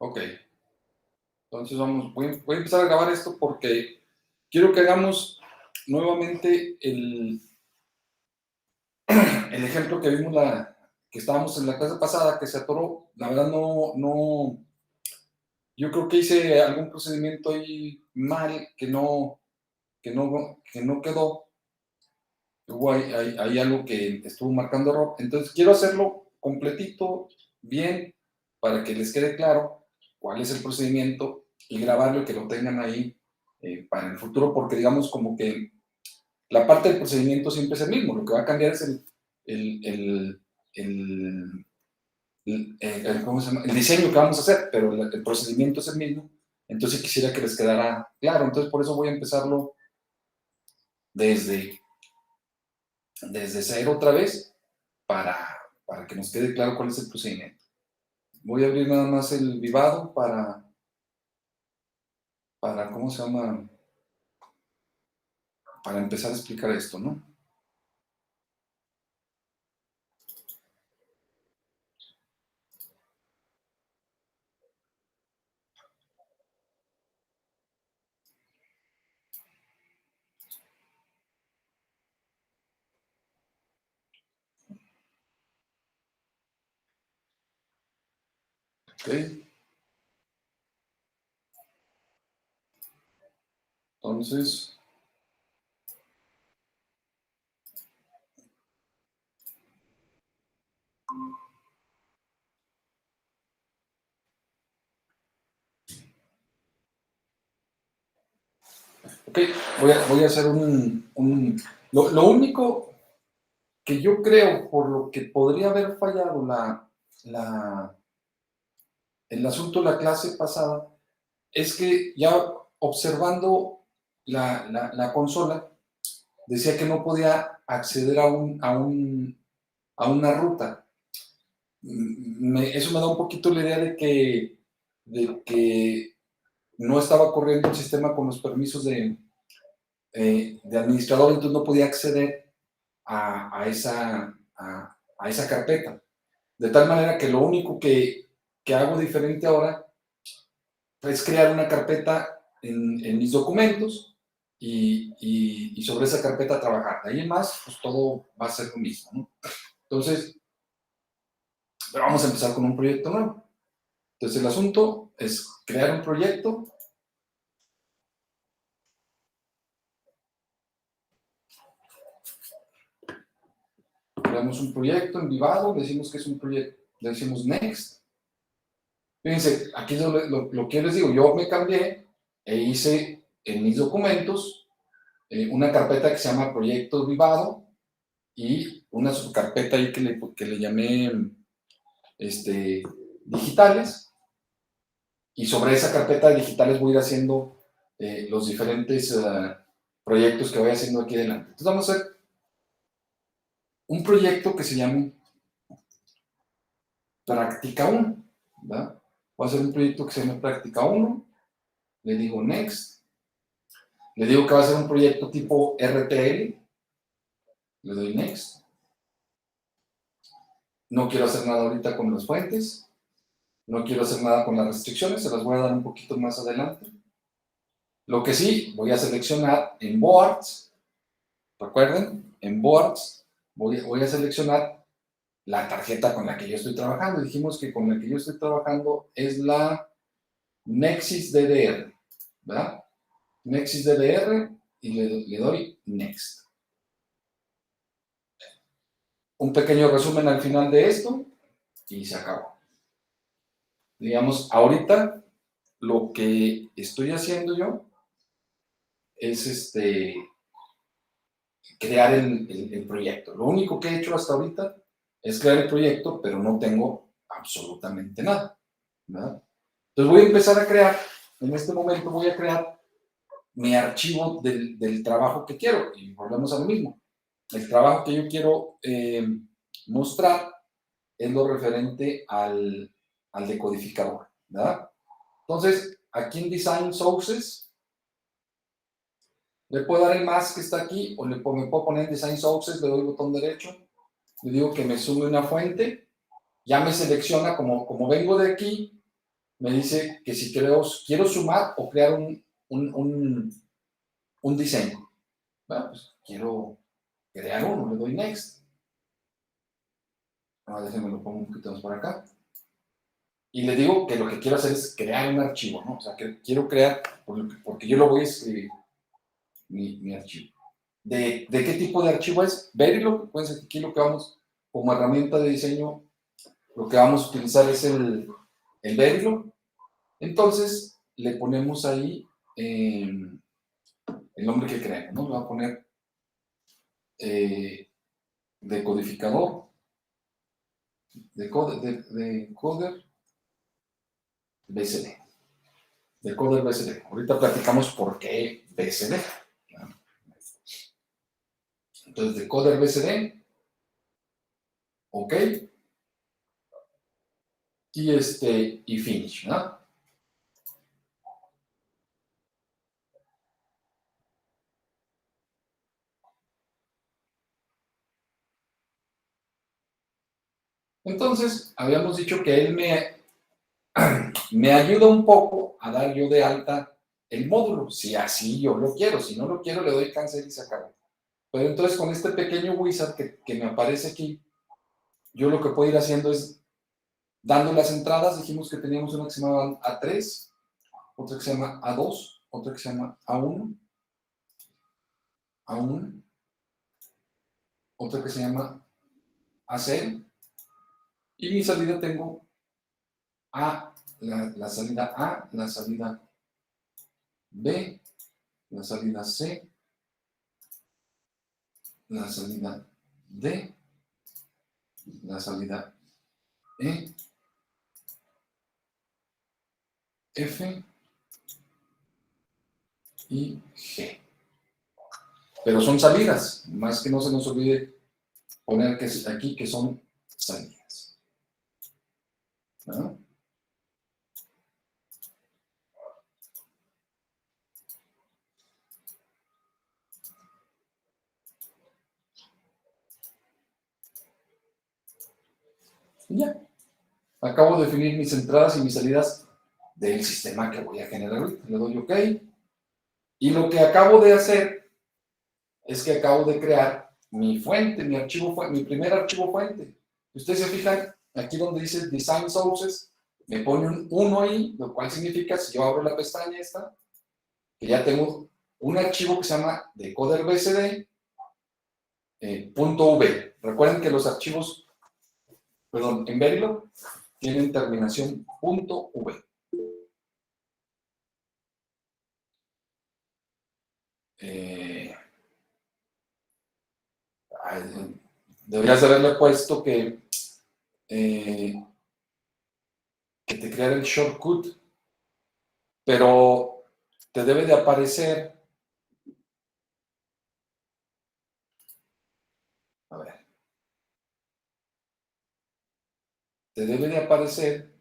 Ok, entonces voy a empezar a grabar esto porque quiero que hagamos nuevamente el ejemplo que vimos que estábamos en la clase pasada, que se atoró. La verdad no, yo creo que hice algún procedimiento ahí mal, que no quedó. Hubo hay algo que estuvo marcando error. Entonces quiero hacerlo completito, bien, para que les quede claro cuál es el procedimiento y grabarlo y que lo tengan ahí para el futuro, porque digamos como que la parte del procedimiento siempre es el mismo. Lo que va a cambiar es el, el, el, ¿cómo se llama? El diseño que vamos a hacer, pero el procedimiento es el mismo. Entonces quisiera que les quedara claro. Entonces por eso voy a empezarlo desde, desde cero otra vez para, para que nos quede claro cuál es el procedimiento. Voy a abrir nada más el Vivado ¿cómo se llama? Para empezar a explicar esto, ¿no? Ok, entonces, ok, voy a hacer lo único que yo creo por lo que podría haber fallado la, el asunto de la clase pasada es que ya observando la consola decía que no podía acceder a una ruta. Eso me da un poquito la idea de que no estaba corriendo el sistema con los permisos de administrador, entonces no podía acceder a esa carpeta. De tal manera que lo único que hago diferente ahora es crear una carpeta en mis documentos y sobre esa carpeta trabajar. De ahí en más, pues todo va a ser lo mismo, ¿no? Entonces, pero vamos a empezar con un proyecto nuevo. Entonces, el asunto es crear un proyecto. Creamos un proyecto en Vivado, le decimos que es un proyecto, le decimos Next. Fíjense, aquí es lo que les digo, yo me cambié e hice en mis documentos una carpeta que se llama Proyectos Vivado y una subcarpeta ahí que le llamé digitales, y sobre esa carpeta de digitales voy a ir haciendo los diferentes proyectos que voy haciendo aquí adelante. Entonces vamos a hacer un proyecto que se llame Práctica 1, ¿verdad? Voy a hacer un proyecto que se llame Práctica 1, le digo Next, le digo que va a ser un proyecto tipo RTL, le doy Next. No quiero hacer nada ahorita con las fuentes, no quiero hacer nada con las restricciones, se las voy a dar un poquito más adelante. Lo que sí, voy a seleccionar en Boards, recuerden, en Boards voy a seleccionar la tarjeta con la que yo estoy trabajando. Dijimos que con la que yo estoy trabajando es la Nexus DDR, ¿verdad? Nexus DDR y le doy Next. Un pequeño resumen al final de esto y se acabó. Digamos, ahorita lo que estoy haciendo yo es crear el proyecto. Lo único que he hecho hasta ahorita es crear el proyecto, pero no tengo absolutamente nada, ¿verdad? Entonces voy a empezar a crear, en este momento voy a crear mi archivo del trabajo que quiero, y volvemos a lo mismo. El trabajo que yo quiero mostrar es lo referente al decodificador, ¿verdad? Entonces, aquí en Design Sources, le puedo dar el más que está aquí, o me puedo poner en Design Sources, le doy el botón derecho, le digo que me sume una fuente, ya me selecciona, como vengo de aquí, me dice que si quiero sumar o crear un diseño. Bueno, pues quiero crear uno, le doy next. Ahora déjenme lo pongo un poquito más por acá. Y le digo que lo que quiero hacer es crear un archivo, ¿no? O sea, que quiero crear, porque yo lo voy a escribir, mi archivo. ¿De qué tipo de archivo es? Verilog. Acuérdense que aquí lo que vamos, como herramienta de diseño, lo que vamos a utilizar es el Verilog. Entonces, le ponemos ahí el nombre que queremos, ¿no? Le voy a poner decodificador, decoder BCD. Decoder BCD. Ahorita platicamos por qué BCD. Entonces, decoder BCD, ok, y finish, ¿no? Entonces, habíamos dicho que él me ayuda un poco a dar yo de alta el módulo, si así yo lo quiero. Si no lo quiero, le doy cancel y se acabó. Pero entonces, con este pequeño wizard que me aparece aquí, yo lo que puedo ir haciendo es dando las entradas. Dijimos que teníamos una que se llama A3, otra que se llama A2, otra que se llama A1, A1, otra que se llama A0, y mi salida tengo la salida A, la salida B, la salida C, la salida D, la salida E, F y G. Pero son salidas, más que no se nos olvide poner que aquí que son salidas. ¿No? Y ya. Acabo de definir mis entradas y mis salidas del sistema que voy a generar ahorita. Le doy OK. Y lo que acabo de hacer es que acabo de crear mi fuente, mi primer archivo fuente. Ustedes se fijan, aquí donde dice Design Sources, me pone un 1 ahí, lo cual significa, si yo abro la pestaña esta, que ya tengo un archivo que se llama decoderbcd, .v. Recuerden que los archivos, perdón, en Verilog tienen terminación .v. Deberías haberle puesto que te creara el shortcut, pero te debe de aparecer, a ver, te debe de aparecer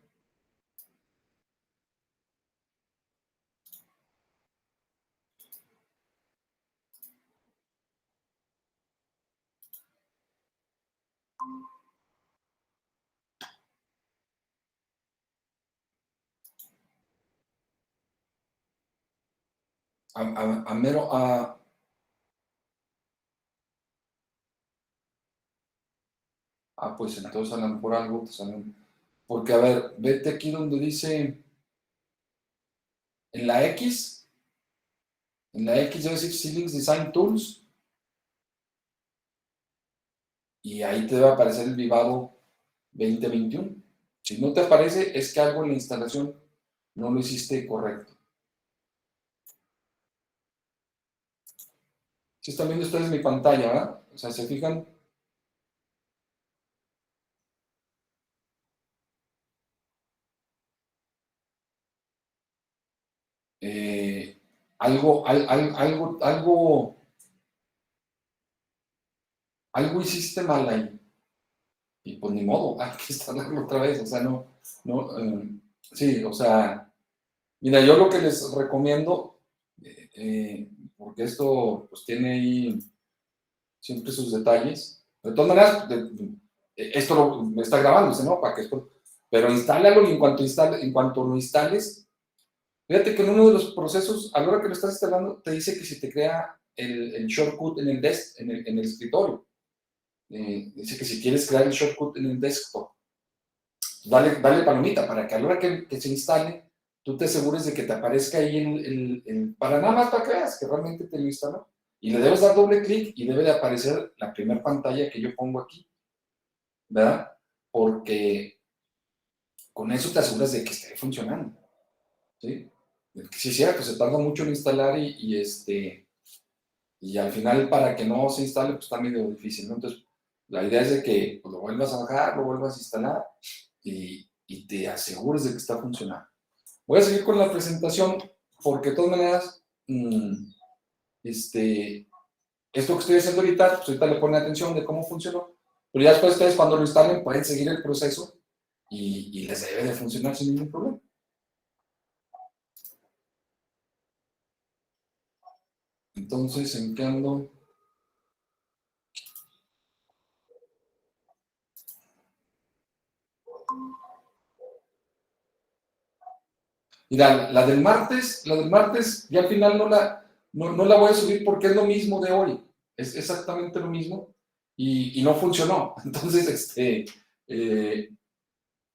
a mero, pues entonces a lo mejor algo te sale, porque a ver, vete aquí donde dice, en la X debe decir Ceilings Design Tools, y ahí te debe aparecer el Vivado 2021. Si no te aparece, es que algo en la instalación no lo hiciste correcto. Si están viendo ustedes mi pantalla, ¿verdad? O sea, se fijan. Algo hiciste mal ahí. Y pues ni modo, hay que instalarlo otra vez. O sea, sí, o sea, mira, yo lo que les recomiendo, porque esto pues tiene ahí siempre sus detalles. De todas maneras, esto me está grabando, ¿no? Para que esto, pero instálalo y en cuanto lo instales, fíjate que en uno de los procesos, a la hora que lo estás instalando, te dice que si te crea el shortcut en el, en el escritorio. Dice que si quieres crear el shortcut en el desktop, dale palomita para que a la hora que se instale, tú te asegures de que te aparezca ahí para nada más para que veas que realmente te lo instaló. Y le debes dar doble clic y debe de aparecer la primera pantalla que yo pongo aquí, ¿verdad? Porque con eso te aseguras de que esté funcionando, ¿sí? Sí, es cierto, se tarda mucho en instalar y al final para que no se instale, pues está medio difícil, ¿no? Entonces, la idea es de que pues, lo vuelvas a bajar, lo vuelvas a instalar y te asegures de que está funcionando. Voy a seguir con la presentación porque de todas maneras, esto que estoy haciendo ahorita, pues ahorita le ponen atención de cómo funcionó, pero ya después ustedes cuando lo instalen pueden seguir el proceso y les debe de funcionar sin ningún problema. Entonces, ¿en qué ando? Mira, la del martes, ya al final no la voy a subir porque es lo mismo de hoy. Es exactamente lo mismo y no funcionó. Entonces,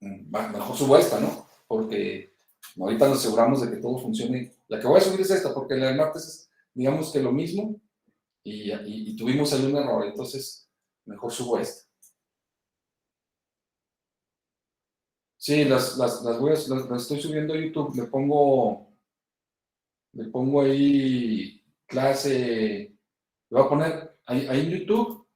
mejor subo esta, ¿no? Porque ahorita nos aseguramos de que todo funcione. La que voy a subir es esta, porque la del martes es, digamos que lo mismo y tuvimos ahí un error. Entonces, mejor subo esta. Sí, las estoy subiendo a YouTube. Le pongo ahí clase, le voy a poner ahí en YouTube,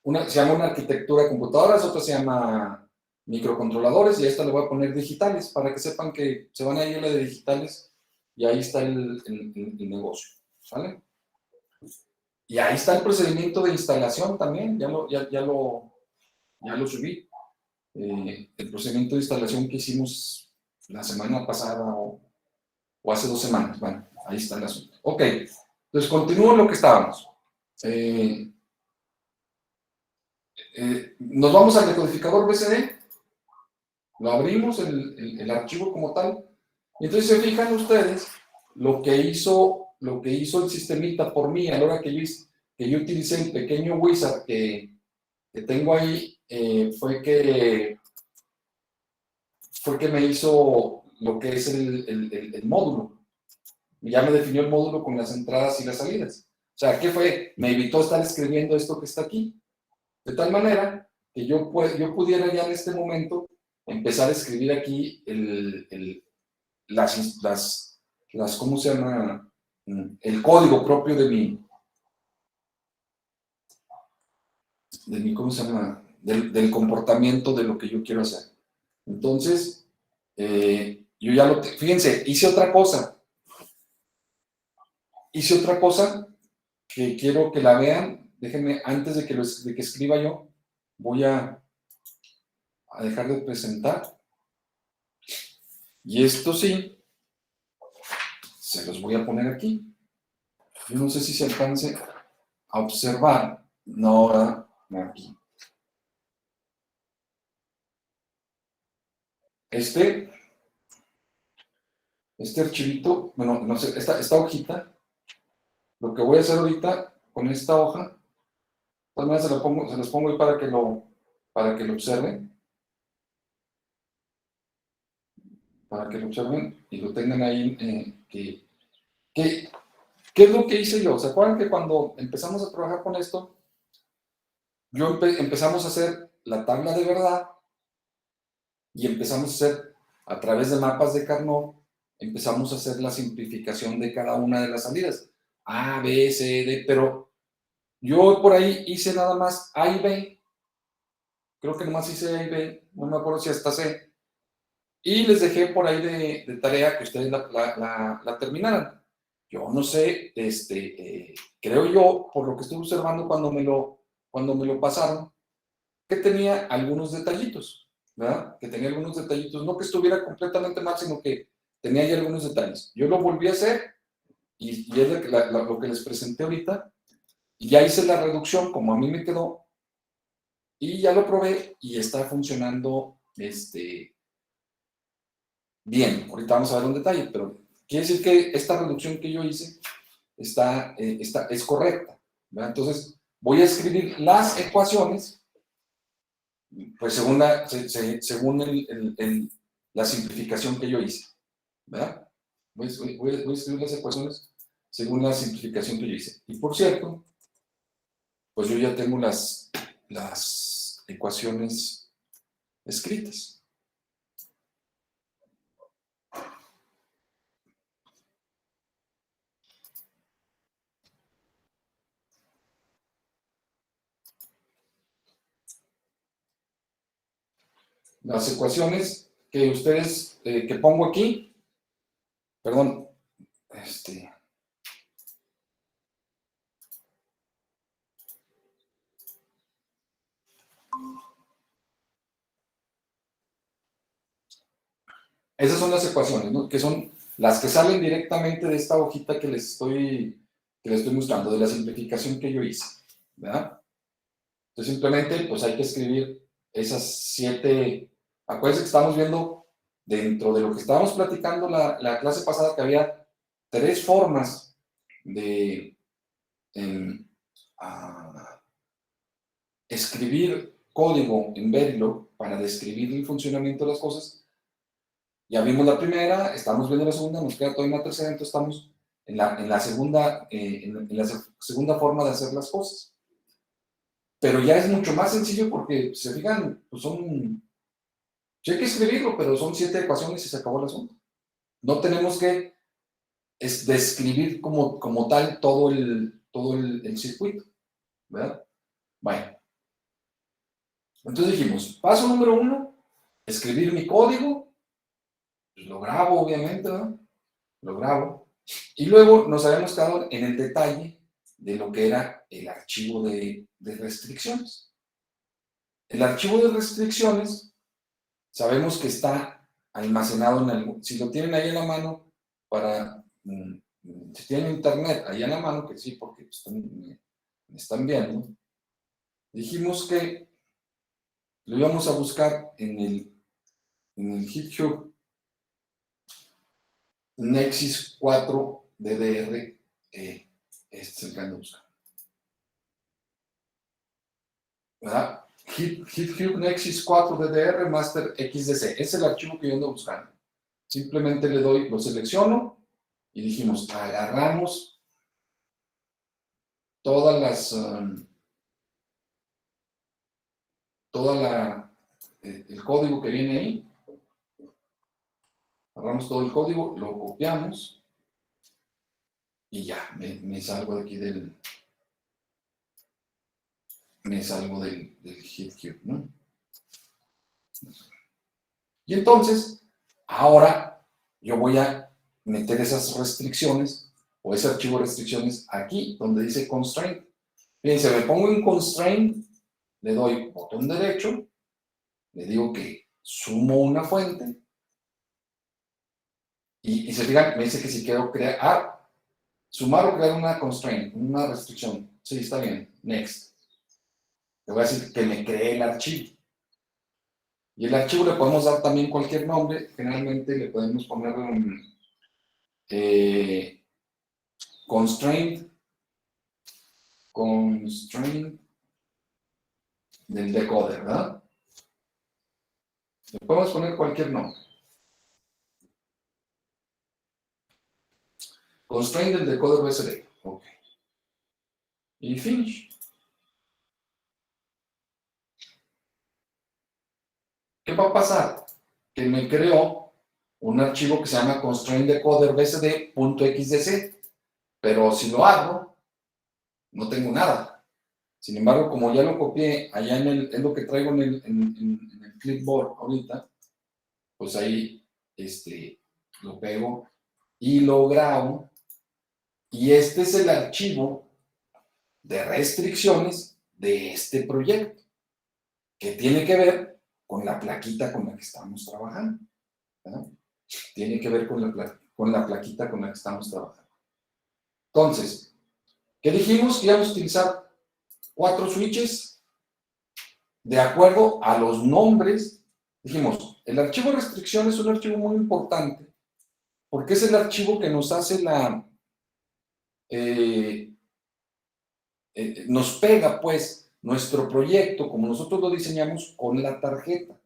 una se llama una arquitectura de computadoras, otra se llama microcontroladores y a esta le voy a poner digitales para que sepan que se van a ir a la de digitales y ahí está el negocio, ¿sale? Y ahí está el procedimiento de instalación también, ya lo subí. El procedimiento de instalación que hicimos la semana pasada o hace 2 semanas. Bueno, ahí está el asunto. Ok, entonces continúo en lo que estábamos. Nos vamos al decodificador BCD, lo abrimos, el archivo como tal, y entonces se fijan ustedes lo que hizo el sistemita por mí a la hora que yo utilicé el pequeño wizard que tengo ahí, fue que me hizo lo que es el módulo. Ya me definió el módulo con las entradas y las salidas. O sea, ¿qué fue? Me evitó estar escribiendo esto que está aquí. De tal manera que yo pudiera ya en este momento empezar a escribir aquí ¿cómo se llama? El código propio de ¿cómo se llama? Del comportamiento de lo que yo quiero hacer. Entonces, yo ya fíjense, hice otra cosa que quiero que la vean. Déjenme, antes de que escriba yo, voy a dejar de presentar. Y esto sí, se los voy a poner aquí. Yo no sé si se alcance a observar. No, aquí. Este archivito, bueno, no sé, esta hojita, lo que voy a hacer ahorita con esta hoja, también se las pongo ahí para que lo observen. Para que lo observen y lo tengan ahí. ¿Qué es lo que hice yo? ¿Se acuerdan que cuando empezamos a trabajar con esto, empezamos a hacer la tabla de verdad y empezamos a hacer, a través de mapas de Carnot, empezamos a hacer la simplificación de cada una de las salidas? A, B, C, D, pero yo por ahí hice nada más A y B, creo que nomás hice A y B, no me acuerdo si hasta C, y les dejé por ahí de tarea que ustedes la terminaran. Yo no sé, creo yo, por lo que estoy observando cuando me lo pasaron, que tenía algunos detallitos, ¿verdad? Que tenía algunos detallitos, no que estuviera completamente mal, sino que tenía ahí algunos detalles. Yo lo volví a hacer y es lo que les presenté ahorita, y ya hice la reducción como a mí me quedó, y ya lo probé y está funcionando bien, ahorita vamos a ver un detalle, pero quiere decir que esta reducción que yo hice es correcta, ¿verdad? Entonces, voy a escribir las ecuaciones, pues según la simplificación que yo hice, ¿verdad? Voy a escribir las ecuaciones según la simplificación que yo hice. Y por cierto, pues yo ya tengo las ecuaciones escritas. Las ecuaciones que ustedes, que pongo aquí, perdón, esas son las ecuaciones, ¿no? Que son las que salen directamente de esta hojita que les estoy mostrando, de la simplificación que yo hice, ¿verdad? Entonces simplemente, pues hay que escribir esas 7, acuérdense que estamos viendo dentro de lo que estábamos platicando la clase pasada, que había 3 formas de escribir código en Verilog para describir el funcionamiento de las cosas. Ya vimos la primera, estamos viendo la segunda, nos queda todavía una tercera, entonces estamos en la segunda forma de hacer las cosas. Pero ya es mucho más sencillo porque, si se fijan, pues sí hay que escribirlo, pero son 7 ecuaciones y se acabó el asunto. No tenemos que describir como tal todo el circuito, ¿verdad? Bueno, entonces dijimos, paso número 1, escribir mi código, pues lo grabo obviamente, ¿no? Lo grabo, y luego nos habíamos quedado en el detalle de lo que era el archivo de restricciones. El archivo de restricciones sabemos que está almacenado en algún, si lo tienen ahí en la mano, si tienen internet ahí en la mano, que sí, porque me están viendo, dijimos que lo íbamos a buscar en el GitHub Nexus 4 DDR, este es el que ando buscando, ¿verdad? GitHub Nexus 4 DDR Master XDC, es el archivo que yo ando buscando. Simplemente le doy, lo selecciono y dijimos, agarramos todas las, el código que viene ahí, agarramos todo el código, lo copiamos y ya, me salgo de aquí me salgo del GitHub, ¿no? Y entonces, ahora yo voy a meter esas restricciones o ese archivo de restricciones aquí, donde dice constraint. Fíjense, me pongo en constraint, le doy botón derecho, le digo que sumo una fuente, y se fijan, me dice que si quiero crear, sumar o crear una constraint, una restricción. Sí, está bien, next. Le voy a decir que me cree el archivo. Y el archivo le podemos dar también cualquier nombre, generalmente le podemos poner constraint del decoder, ¿verdad? Le podemos poner cualquier nombre. Constraint del decoder USB. Ok. Y finish. ¿Qué va a pasar? Que me creó un archivo que se llama constraint decoder bsd.xdc, pero si lo hago, no tengo nada. Sin embargo, como ya lo copié allá es lo que traigo en el clipboard ahorita, pues ahí lo pego y lo grabo. Y este es el archivo de restricciones de este proyecto, que tiene que ver con la plaquita con la que estamos trabajando, ¿verdad? Tiene que ver con la plaquita con la que estamos trabajando. Entonces, ¿qué dijimos? Que íbamos a utilizar 4 switches de acuerdo a los nombres Dijimos, el archivo de restricción es un archivo muy importante porque es el archivo que nos hace nos pega, pues, nuestro proyecto, como nosotros lo diseñamos, con la tarjeta.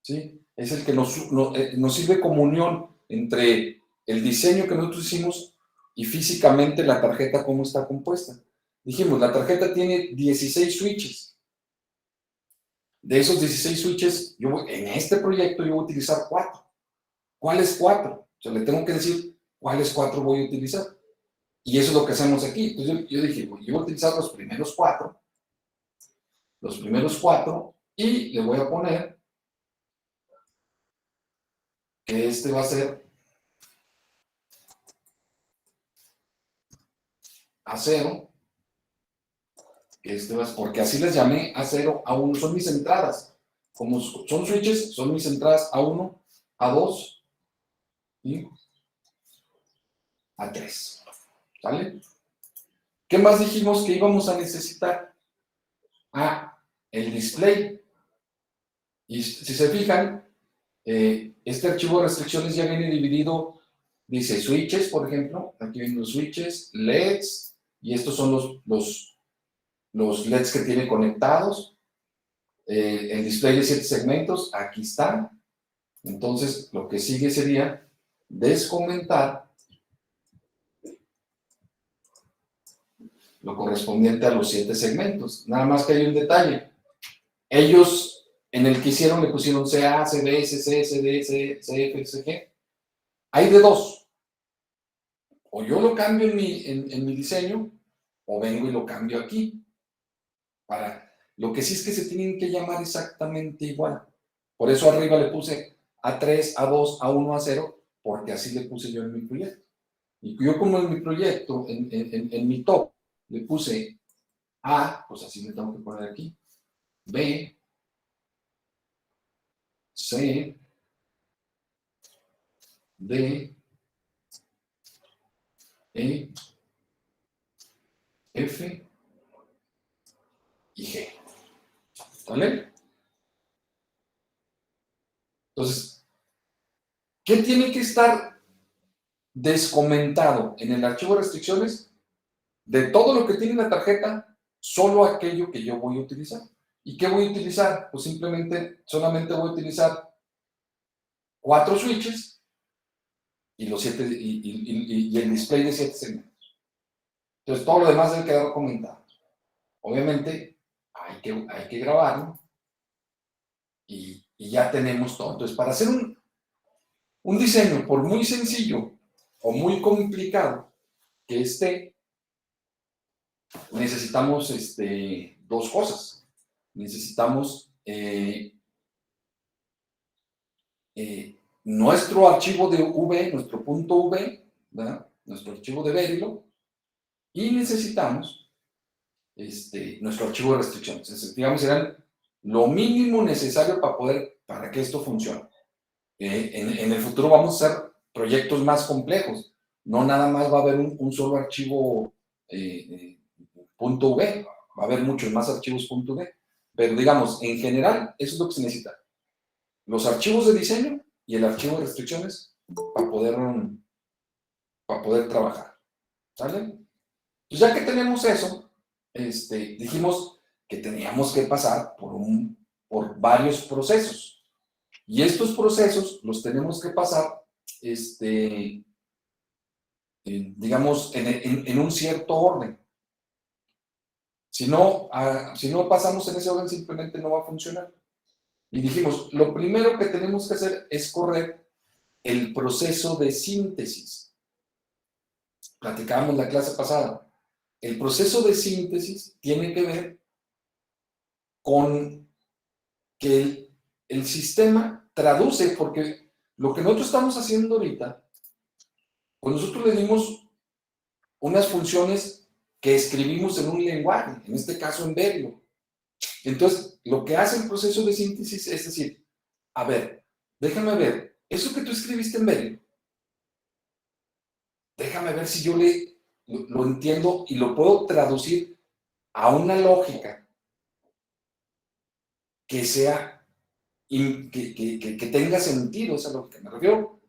¿Sí? Es el que nos sirve como unión entre el diseño que nosotros hicimos y físicamente la tarjeta, cómo está compuesta. Dijimos, la tarjeta tiene 16 switches. De esos 16 switches, en este proyecto yo voy a utilizar 4. ¿Cuáles 4? O sea, le tengo que decir cuáles 4 voy a utilizar. Y eso es lo que hacemos aquí. Entonces yo dije, yo voy a utilizar los primeros 4, y le voy a poner que este va a ser A0, porque así les llamé A0, A1, son mis entradas. Como son switches, son mis entradas A1, A2 y A3. ¿Sale? ¿Qué más dijimos que íbamos a necesitar? El display. Y si se fijan, este archivo de restricciones ya viene dividido, dice switches, por ejemplo, aquí vienen los switches, LEDs, y estos son los LEDs que tiene conectados, el display de 7 segmentos, aquí está. Entonces, lo que sigue sería descomentar lo correspondiente a los 7 segmentos. Nada más que hay un detalle. Ellos, en el que hicieron, le pusieron CA, CB, CC, CD, CF, CG. Hay de dos. O yo lo cambio en mi diseño, o vengo y lo cambio aquí. Lo que sí es que se tienen que llamar exactamente igual. Por eso arriba le puse A3, A2, A1, A0, porque así le puse yo en mi proyecto. Y yo como en mi proyecto, en mi top, le puse A, pues así me tengo que poner aquí, B, C, D, E, F y G. ¿Vale? Entonces, ¿qué tiene que estar descomentado en el archivo de restricciones? De todo lo que tiene la tarjeta, solo aquello que yo voy a utilizar. ¿Y qué voy a utilizar? Pues solamente voy a utilizar 4 switches y el display de 7 segmentos. Entonces, todo lo demás debe quedar documentado. Obviamente, hay que grabarlo y ya tenemos todo. Entonces, para hacer un diseño, por muy sencillo o muy complicado que esté, necesitamos dos cosas. Necesitamos nuestro archivo de V, nuestro punto V, ¿verdad? Nuestro archivo de Verilog, y necesitamos nuestro archivo de restricciones. Entonces, digamos, serán lo mínimo necesario para que esto funcione. En el futuro vamos a hacer proyectos más complejos. No nada más va a haber un solo archivo .v, va a haber muchos más archivos .v. Pero digamos, en general, eso es lo que se necesita. Los archivos de diseño y el archivo de restricciones para poder trabajar. ¿Sale? Pues ya que tenemos eso, dijimos que teníamos que pasar por varios procesos. Y estos procesos los tenemos que pasar, digamos, en un cierto orden. Si no pasamos en ese orden, simplemente no va a funcionar. Y dijimos, lo primero que tenemos que hacer es correr el proceso de síntesis. Platicábamos la clase pasada. El proceso de síntesis tiene que ver con que el sistema traduce, porque lo que nosotros estamos haciendo ahorita, pues nosotros le dimos unas funciones que escribimos en un lenguaje, en este caso en Verilog. Entonces, lo que hace el proceso de síntesis es decir, a ver, déjame ver, eso que tú escribiste en Verilog, déjame ver si yo lo entiendo y lo puedo traducir a una lógica que sea que tenga sentido, eso es a lo que me refiero,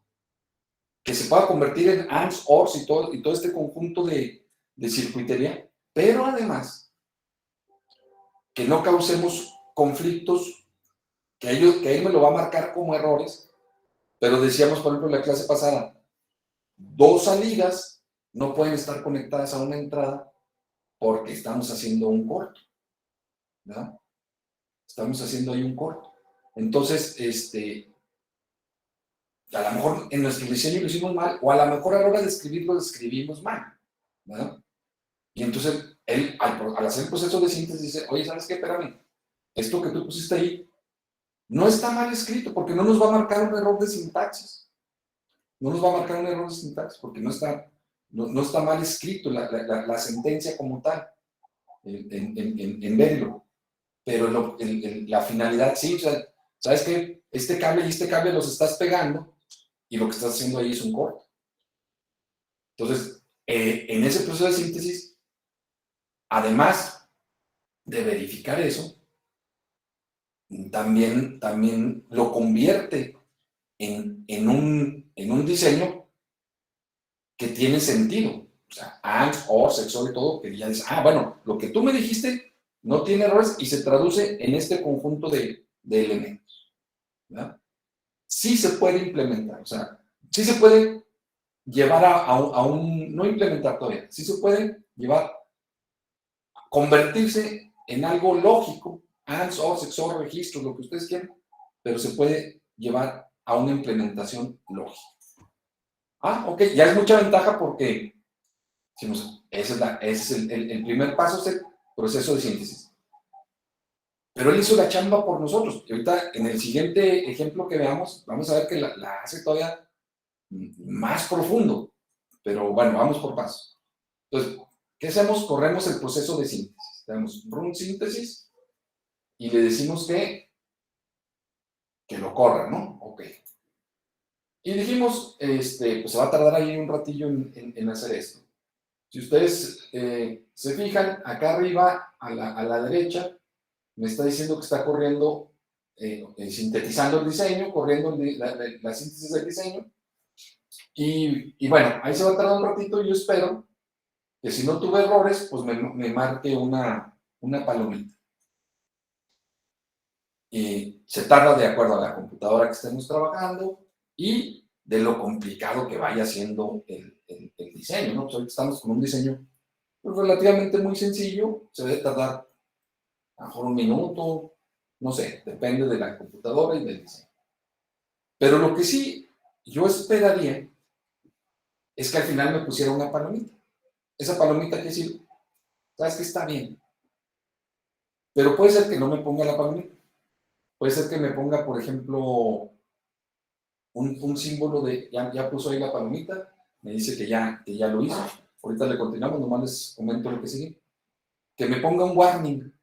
que se pueda convertir en ANDs, ORs y todo este conjunto de circuitería, pero además que no causemos conflictos que él me lo va a marcar como errores, pero decíamos, por ejemplo, en la clase pasada, dos salidas no pueden estar conectadas a una entrada porque estamos haciendo un corto, ¿verdad? Estamos haciendo ahí un corto. Entonces, a lo mejor en nuestro diseño lo hicimos mal, o a lo mejor a la hora de escribirlo, lo escribimos mal, ¿verdad? Y entonces él, al hacer el proceso de síntesis, dice, oye, ¿sabes qué? Espérame, esto que tú pusiste ahí no está mal escrito porque no nos va a marcar un error de sintaxis. No nos va a marcar un error de sintaxis porque no está mal escrito la sentencia como tal en verlo. Pero la finalidad, sí, o sea, ¿sabes qué? Este cable y este cable los estás pegando y lo que estás haciendo ahí es un corte. Entonces, en ese proceso de síntesis, además de verificar eso, también lo convierte en un diseño que tiene sentido. O sea, AND, OR, sexor y todo, que ya dice, bueno, lo que tú me dijiste no tiene errores y se traduce en este conjunto de elementos, ¿verdad? Sí se puede implementar, o sea, sí se puede llevar no implementar todavía, sí se puede llevar, convertirse en algo lógico, AND, OR, sexor, registros, lo que ustedes quieran, pero se puede llevar a una implementación lógica. Ok, ya es mucha ventaja porque ese es el primer paso, es el proceso de síntesis. Pero él hizo la chamba por nosotros. Y ahorita, en el siguiente ejemplo que veamos, vamos a ver que la hace todavía más profundo. Pero bueno, vamos por pasos. Entonces, ¿qué hacemos? Corremos el proceso de síntesis. Tenemos run síntesis y le decimos que lo corra, ¿no? Ok. Y dijimos, pues se va a tardar ahí un ratillo en hacer esto. Si ustedes se fijan, acá arriba, a la derecha, me está diciendo que está corriendo, sintetizando el diseño, corriendo la síntesis del diseño. Y bueno, ahí se va a tardar un ratito y yo espero que si no tuve errores, pues me marque una palomita. Y se tarda de acuerdo a la computadora que estemos trabajando y de lo complicado que vaya siendo el diseño, ¿no? Pues ahorita estamos con un diseño pues, relativamente muy sencillo, se debe tardar a lo mejor un minuto, no sé, depende de la computadora y del diseño. Pero lo que sí yo esperaría es que al final me pusiera una palomita. Esa palomita quiere decir, sabes que está bien, pero puede ser que no me ponga la palomita. Puede ser que me ponga, por ejemplo, un símbolo de, ya puso ahí la palomita, me dice que ya lo hizo. Ahorita le continuamos, nomás les comento lo que sigue. Que me ponga un warning.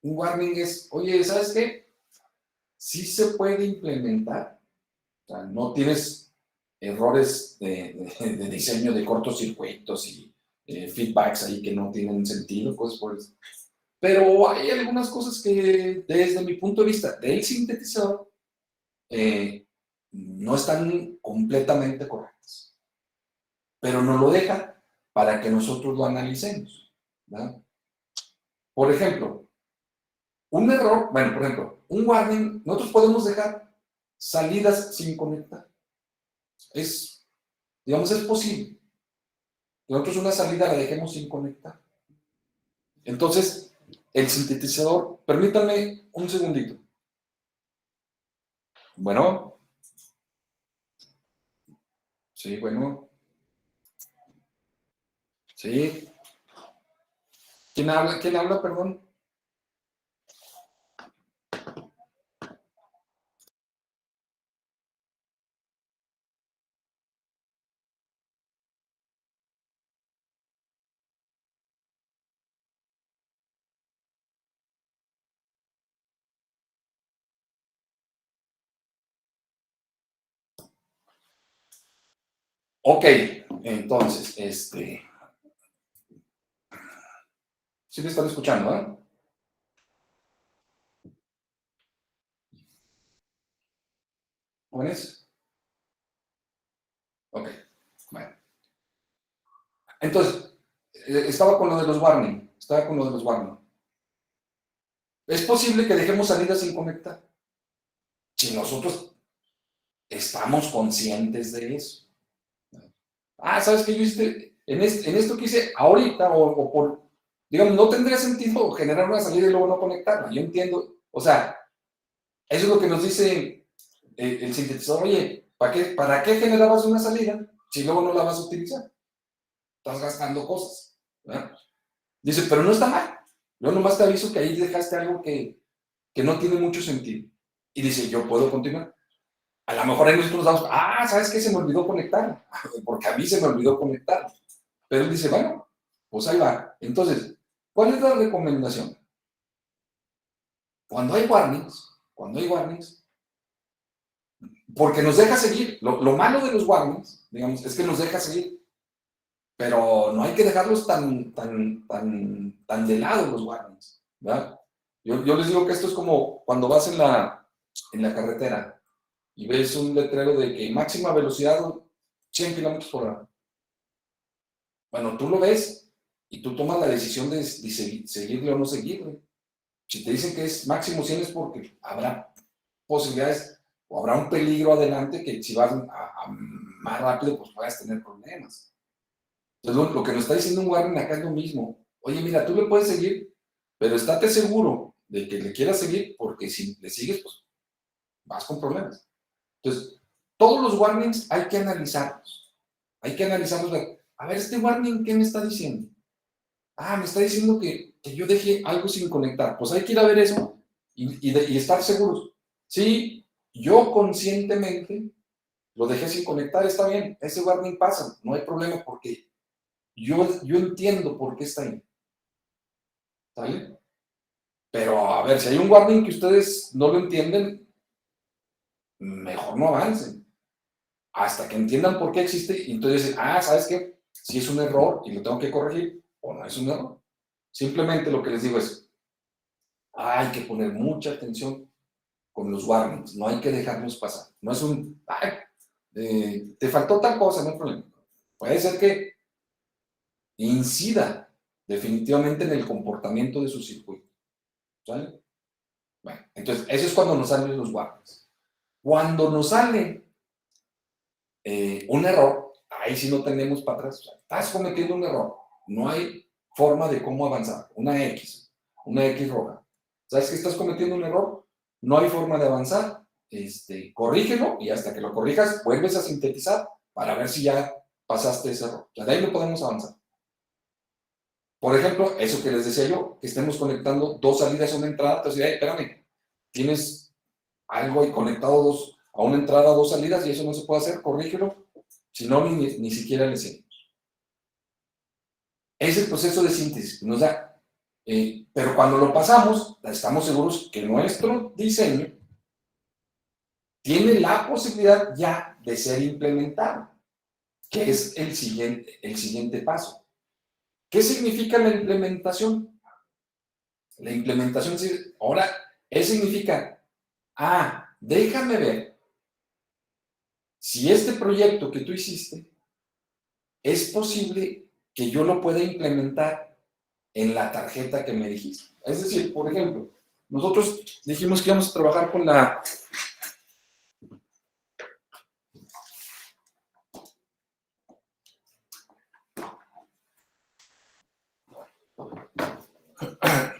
Un warning es, oye, ¿sabes qué? Sí se puede implementar. O sea, no tienes errores de diseño de cortocircuitos y feedbacks ahí que no tienen sentido, cosas por eso. Pero hay algunas cosas que desde mi punto de vista del sintetizador no están completamente correctas, pero nos lo deja para que nosotros lo analicemos, ¿verdad? Por ejemplo, un error, bueno, por ejemplo, un warning, nosotros podemos dejar salidas sin conectar. Digamos, es posible. Nosotros una salida la dejemos sin conectar. Entonces, el sintetizador, permítanme un segundito. Bueno, sí, bueno, sí. ¿Quién habla? ¿Quién habla, perdón? Ok, entonces, sí me están escuchando, ¿eh? ¿Jóvenes? Ok, bueno. Entonces, estaba con lo de los warning. Es posible que dejemos salidas sin conectar. Si nosotros estamos conscientes de eso. ¿Sabes qué yo hice? En esto que hice ahorita, o por, digamos, no tendría sentido generar una salida y luego no conectarla. Yo entiendo, o sea, eso es lo que nos dice el sintetizador. Oye, ¿para qué generabas una salida si luego no la vas a utilizar? Estás gastando cosas, ¿verdad? Dice, pero no está mal. Yo nomás te aviso que ahí dejaste algo que no tiene mucho sentido. Y dice, yo puedo continuar. A lo mejor ahí nosotros nos damos, ¿sabes qué? Se me olvidó conectar. Porque a mí se me olvidó conectar. Pero él dice, bueno, pues ahí va. Entonces, ¿cuál es la recomendación? Cuando hay warnings, porque nos deja seguir. Lo malo de los warnings, digamos, es que nos deja seguir. Pero no hay que dejarlos tan de lado los warnings, ¿verdad? Yo les digo que esto es como cuando vas en la carretera y ves un letrero de que máxima velocidad 100 kilómetros por hora. Bueno, tú lo ves y tú tomas la decisión de seguirle o no seguirle. Si te dicen que es máximo 100 es porque habrá posibilidades o habrá un peligro adelante que si vas más rápido pues puedas tener problemas. Entonces lo que nos está diciendo un warning acá es lo mismo. Oye, mira, tú le puedes seguir, pero estate seguro de que le quieras seguir porque si le sigues pues vas con problemas. Entonces, todos los warnings hay que analizarlos. Hay que analizarlos. A ver, este warning, ¿qué me está diciendo? Me está diciendo que yo deje algo sin conectar. Pues hay que ir a ver eso y estar seguros. Sí, yo conscientemente lo dejé sin conectar, está bien. Ese warning pasa, no hay problema porque yo entiendo por qué está ahí. ¿Sale? Pero a ver, si hay un warning que ustedes no lo entienden, mejor no avancen. Hasta que entiendan por qué existe y entonces dicen, ¿sabes qué? Si es un error y lo tengo que corregir o no es un error. Simplemente lo que les digo es, hay que poner mucha atención con los warnings, no hay que dejarlos pasar. No es te faltó tal cosa, no hay problema. Puede ser que incida definitivamente en el comportamiento de su circuito. ¿Sale? Bueno, entonces, eso es cuando nos salen los warnings. Cuando nos sale un error, ahí sí no tenemos para atrás. O sea, estás cometiendo un error. No hay forma de cómo avanzar. Una X roja. ¿Sabes que estás cometiendo un error? No hay forma de avanzar. Corrígelo y hasta que lo corrijas, vuelves a sintetizar para ver si ya pasaste ese error. O sea, de ahí no podemos avanzar. Por ejemplo, eso que les decía yo, que estemos conectando dos salidas a una entrada, entonces, espérame, tienes algo ahí conectado a una entrada, dos salidas, y eso no se puede hacer, corrígelo, si no, ni siquiera le enseño. Es el proceso de síntesis que nos da. Pero cuando lo pasamos, estamos seguros que nuestro diseño tiene la posibilidad ya de ser implementado, que es el siguiente paso. ¿Qué significa la implementación? La implementación, ahora, significa, déjame ver si este proyecto que tú hiciste es posible que yo lo pueda implementar en la tarjeta que me dijiste. Es decir, por ejemplo, nosotros dijimos que íbamos a trabajar con la...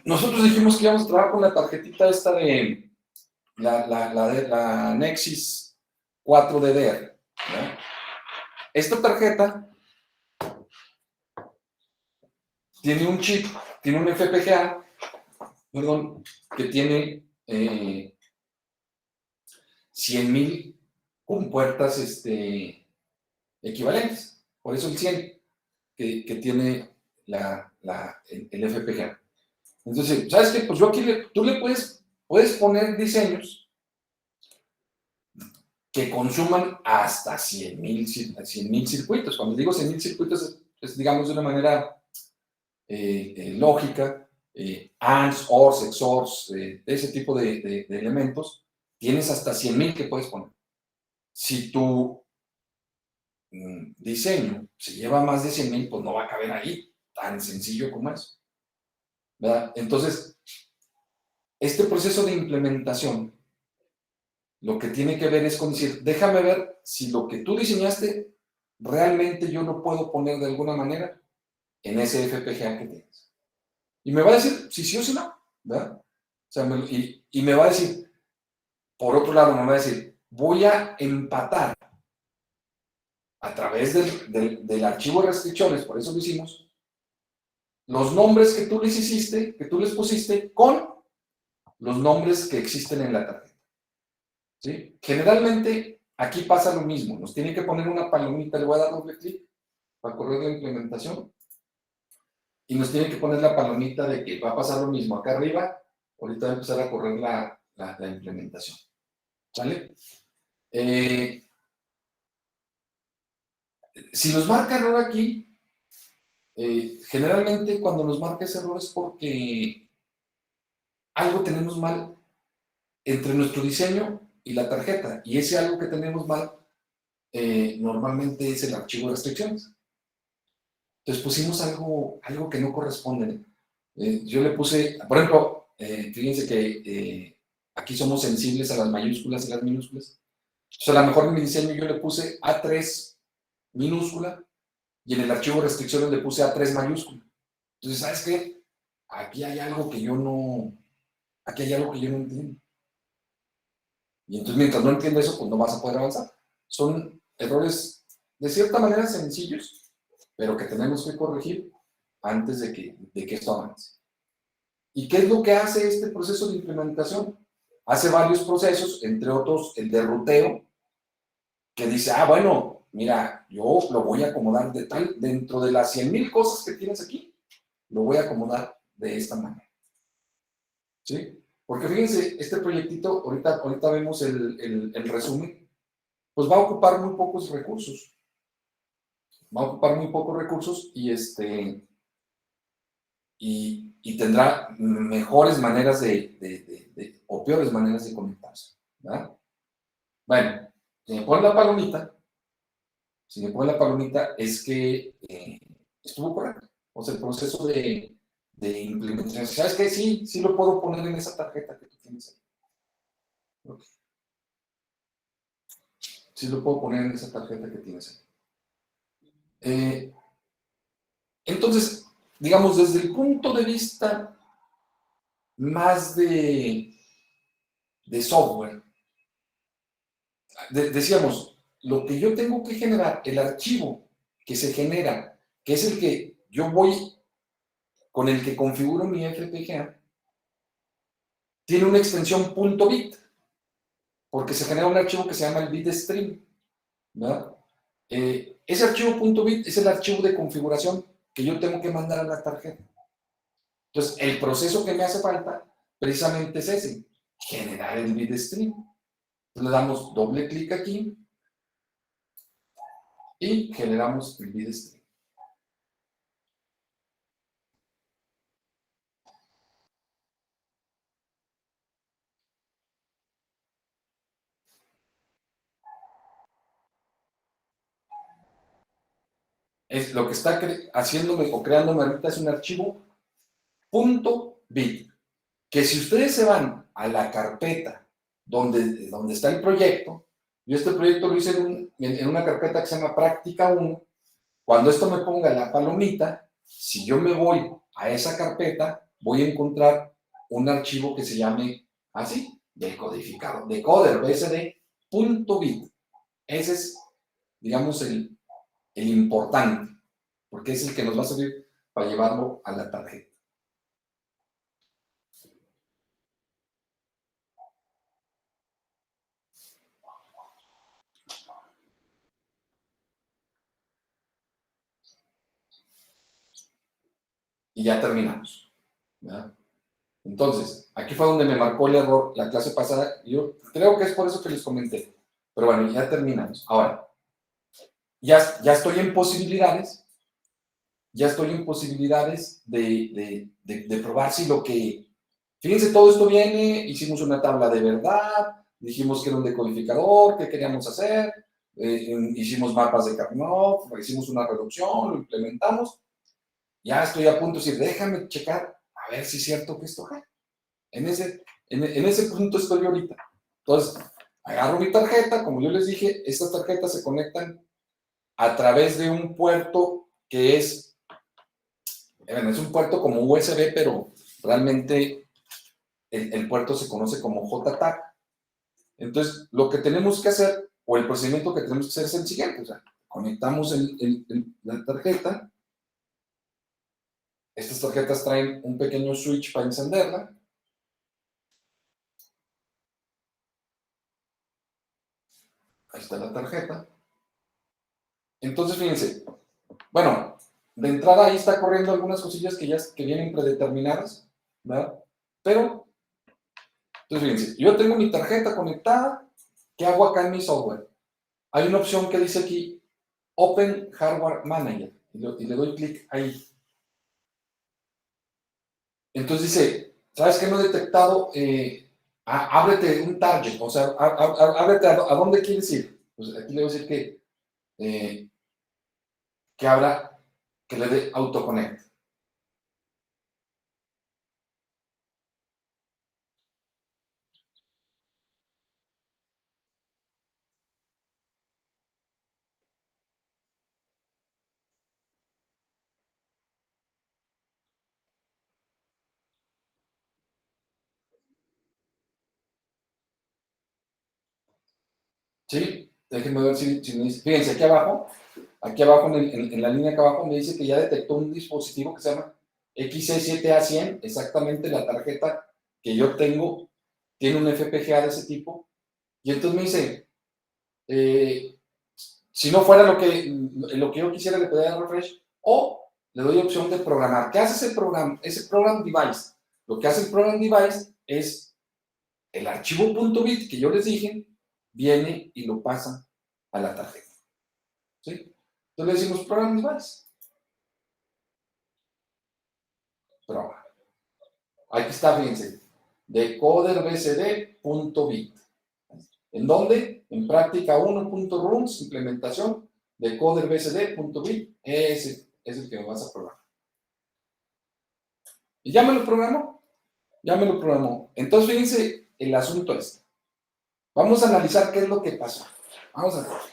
Nosotros dijimos que íbamos a trabajar con la tarjetita esta de la Nexus 4DDR. ¿no? Esta tarjeta tiene un chip, tiene un FPGA, perdón, que tiene 100,000 compuertas equivalentes. Por eso el 100 que tiene el FPGA. Entonces, ¿sabes qué? Pues yo aquí tú le puedes poner diseños que consuman hasta 100,000 circuitos. Cuando digo 100,000 circuitos es, digamos, de una manera lógica, ANDs, ORs, XORs, ese tipo de elementos, tienes hasta 100,000 que puedes poner. Si tu diseño se lleva más de 100,000, pues no va a caber ahí, tan sencillo como eso, ¿verdad? Entonces, este proceso de implementación, lo que tiene que ver es con decir, déjame ver si lo que tú diseñaste, realmente yo lo puedo poner de alguna manera en ese FPGA que tienes. Y me va a decir si sí o si no, ¿verdad? O sea, y me va a decir, por otro lado, me va a decir, voy a empatar a través del archivo de restricciones, por eso lo hicimos, los nombres que tú les hiciste, que tú les pusiste, con los nombres que existen en la tarjeta. ¿Sí? Generalmente, aquí pasa lo mismo. Nos tiene que poner una palomita, le voy a dar doble clic para correr la implementación. Y nos tiene que poner la palomita de que va a pasar lo mismo. Acá arriba, ahorita va a empezar a correr la implementación. ¿Sale? Si nos marca error aquí, generalmente cuando nos marca ese error es porque algo tenemos mal entre nuestro diseño y la tarjeta. Y ese algo que tenemos mal normalmente es el archivo de restricciones. Entonces pusimos algo que no corresponde. Yo le puse, por ejemplo, fíjense que aquí somos sensibles a las mayúsculas y las minúsculas. Entonces a lo mejor en mi diseño yo le puse A3 minúscula y en el archivo de restricciones le puse A3 mayúscula. Entonces, ¿sabes qué? Aquí hay algo que yo no entiendo. Y entonces mientras no entiendas eso, pues no vas a poder avanzar. Son errores de cierta manera sencillos, pero que tenemos que corregir antes de que esto avance. ¿Y qué es lo que hace este proceso de implementación? Hace varios procesos, entre otros el de ruteo, que dice, bueno, mira, yo lo voy a acomodar de tal, dentro de las 100,000 cosas que tienes aquí, lo voy a acomodar de esta manera. ¿Sí? Porque fíjense, este proyectito, ahorita vemos el resumen, pues va a ocupar muy pocos recursos. Va a ocupar muy pocos recursos y tendrá mejores maneras o peores maneras de conectarse, ¿verdad? Bueno, si me ponen la palomita es que estuvo correcto. O sea, el proceso de implementación. ¿Sabes qué? Sí lo puedo poner en esa tarjeta que tú tienes ahí. Okay. Sí lo puedo poner en esa tarjeta que tienes ahí. Entonces, digamos, desde el punto de vista más de software, decíamos, lo que yo tengo que generar, el archivo que se genera, que es el que yo voy, con el que configuro mi FPGA, tiene una extensión .bit, porque se genera un archivo que se llama el bitstream, ¿verdad? Ese archivo .bit es el archivo de configuración que yo tengo que mandar a la tarjeta. Entonces, el proceso que me hace falta precisamente es ese, generar el bitstream. Entonces, le damos doble clic aquí y generamos el bitstream. Es lo que está haciéndome o creándome ahorita es un archivo .bit, que si ustedes se van a la carpeta donde está el proyecto, yo este proyecto lo hice en una carpeta que se llama práctica 1. Cuando esto me ponga la palomita, si yo me voy a esa carpeta, voy a encontrar un archivo que se llame así, decodificado, decoder, bsd.bit. Ese es, digamos, el importante, porque es el que nos va a servir para llevarlo a la tarjeta. Y ya terminamos, ¿verdad? Entonces, aquí fue donde me marcó el error la clase pasada. Yo creo que es por eso que les comenté. Pero bueno, ya terminamos. Ahora, ya estoy en posibilidades. Ya estoy en posibilidades de probar si lo que... Fíjense, todo esto viene, hicimos una tabla de verdad, dijimos que era un decodificador, qué queríamos hacer, hicimos mapas de Karnoff, hicimos una reducción, lo implementamos. Ya estoy a punto de decir, déjame checar, a ver si es cierto que esto hay. En ese punto estoy ahorita. Entonces, agarro mi tarjeta, como yo les dije, estas tarjetas se conectan a través de un puerto que es un puerto como USB, pero realmente el puerto se conoce como JTAG. Entonces, lo que tenemos que hacer, o el procedimiento que tenemos que hacer es el siguiente, o sea, conectamos la tarjeta, estas tarjetas traen un pequeño switch para encenderla, ahí está la tarjeta. Entonces, fíjense, bueno, de entrada ahí está corriendo algunas cosillas que vienen predeterminadas, ¿verdad? Pero, entonces fíjense, yo tengo mi tarjeta conectada, ¿qué hago acá en mi software? Hay una opción que dice aquí, Open Hardware Manager, y le doy clic ahí. Entonces dice, ¿sabes qué? No he detectado, ábrete un target, o sea, ábrete a dónde quieres ir. Pues aquí le voy a decir que abra, que le dé autoconnect. ¿Sí? Déjenme ver si me dice. Fíjense, aquí abajo en la línea acá abajo me dice que ya detectó un dispositivo que se llama XC7A100, exactamente la tarjeta que yo tengo, tiene un FPGA de ese tipo, y entonces me dice, si no fuera lo que yo quisiera, le podría dar refresh, o le doy opción de programar. ¿Qué hace ese programa? Ese program device. Lo que hace el program device es el archivo .bit que yo les dije, viene y lo pasa a la tarjeta. ¿Sí? Entonces le decimos program device. Prueba. Aquí está, fíjense. Decoderbcd.bit. ¿En dónde? En práctica 1.runs, implementación, decoderbcd.bit. Ese es el que me vas a probar. Y ya me lo programó. Ya me lo programó. Entonces, fíjense, el asunto es, vamos a analizar qué es lo que pasó.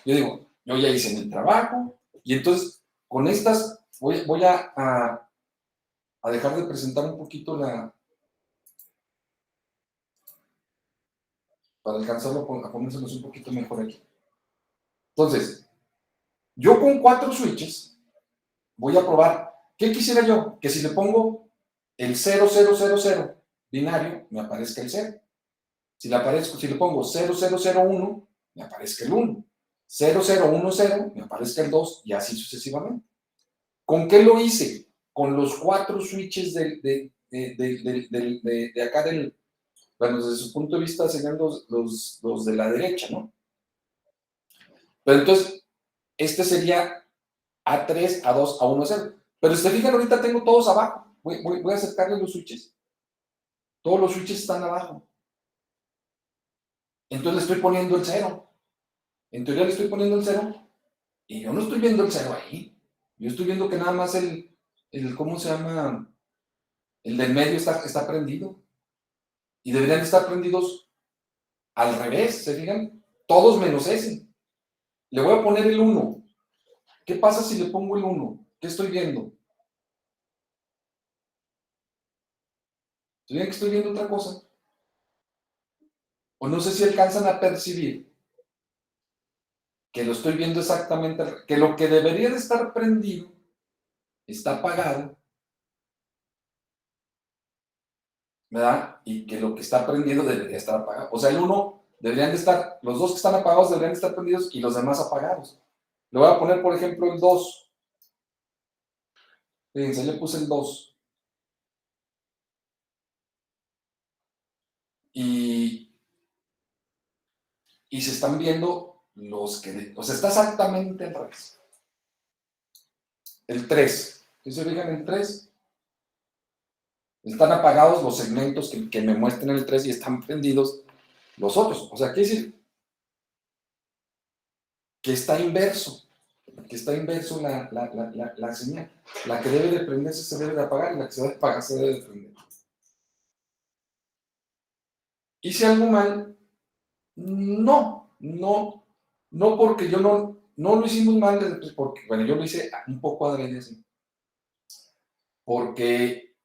Yo digo, yo ya hice mi trabajo, y entonces, con estas, voy a dejar de presentar un poquito para alcanzarlo a ponérselos un poquito mejor aquí. Entonces, yo con 4 switches voy a probar. ¿Qué quisiera yo? Que si le pongo el 0000 binario, me aparezca el 0. Si le pongo 0001, me aparezca el 1. 0010, me aparezca el 2, y así sucesivamente. ¿Con qué lo hice? Con los 4 switches de acá bueno, desde su punto de vista serían los de la derecha, ¿no? Pero entonces, este sería A3, A2, A1, A0. Pero si se fijan, ahorita tengo todos abajo. Voy a acercarle los switches. Todos los switches están abajo. Entonces le estoy poniendo el 0. En teoría le estoy poniendo el 0, y yo no estoy viendo el 0 ahí. Yo estoy viendo que nada más ¿cómo se llama? El del medio está prendido. Y deberían estar prendidos al revés, ¿se fijan? Todos menos ese. Le voy a poner el 1. ¿Qué pasa si le pongo el 1? ¿Qué estoy viendo? ¿Se ven que estoy viendo otra cosa? O no sé si alcanzan a percibir que lo estoy viendo exactamente, que lo que debería de estar prendido está apagado, ¿verdad? Y que lo que está prendido debería estar apagado. O sea, el 1 deberían de estar, los dos que están apagados deberían de estar prendidos y los demás apagados. Le voy a poner, por ejemplo, el 2. Fíjense, le puse el 2. Y se están viendo los que, o sea, está exactamente al revés. El 3. ¿Sí se fijan el 3? Están apagados los segmentos que me muestran el 3 y están prendidos los otros. O sea, quiere decir que está inverso, la señal. La que debe de prenderse se debe de apagar y la que se debe de apagar se debe de prender. ¿Hice algo mal? No, porque yo no lo hicimos mal, porque, bueno, yo lo hice un poco adrede así, porque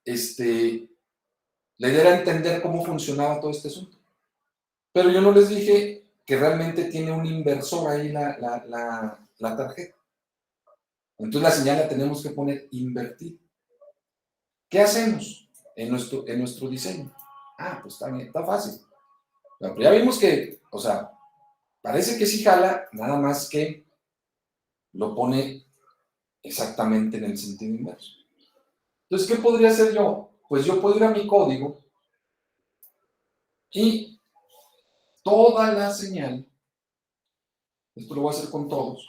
la idea era entender cómo funcionaba todo este asunto. Pero yo no les dije que realmente tiene un inversor ahí la tarjeta. Entonces la señal la tenemos que poner invertida. ¿Qué hacemos en nuestro diseño? Ah, pues está bien, está fácil. Pero ya vimos que, o sea, parece que sí jala, nada más que lo pone exactamente en el sentido inverso. Entonces, ¿qué podría hacer yo? Pues yo puedo ir a mi código y toda la señal, esto lo voy a hacer con todos,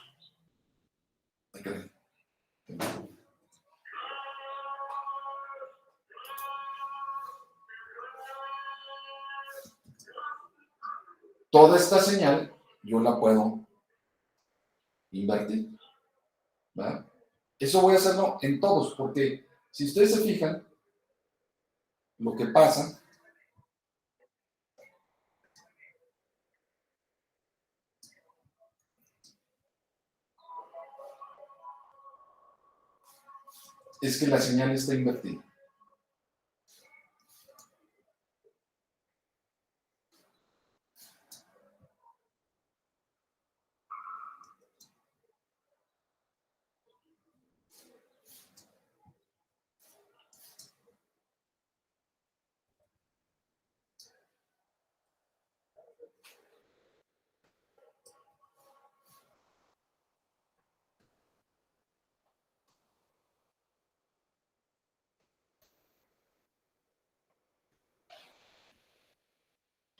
toda esta señal yo la puedo invertir, ¿verdad? Eso voy a hacerlo en todos, porque si ustedes se fijan, lo que pasa es que la señal está invertida.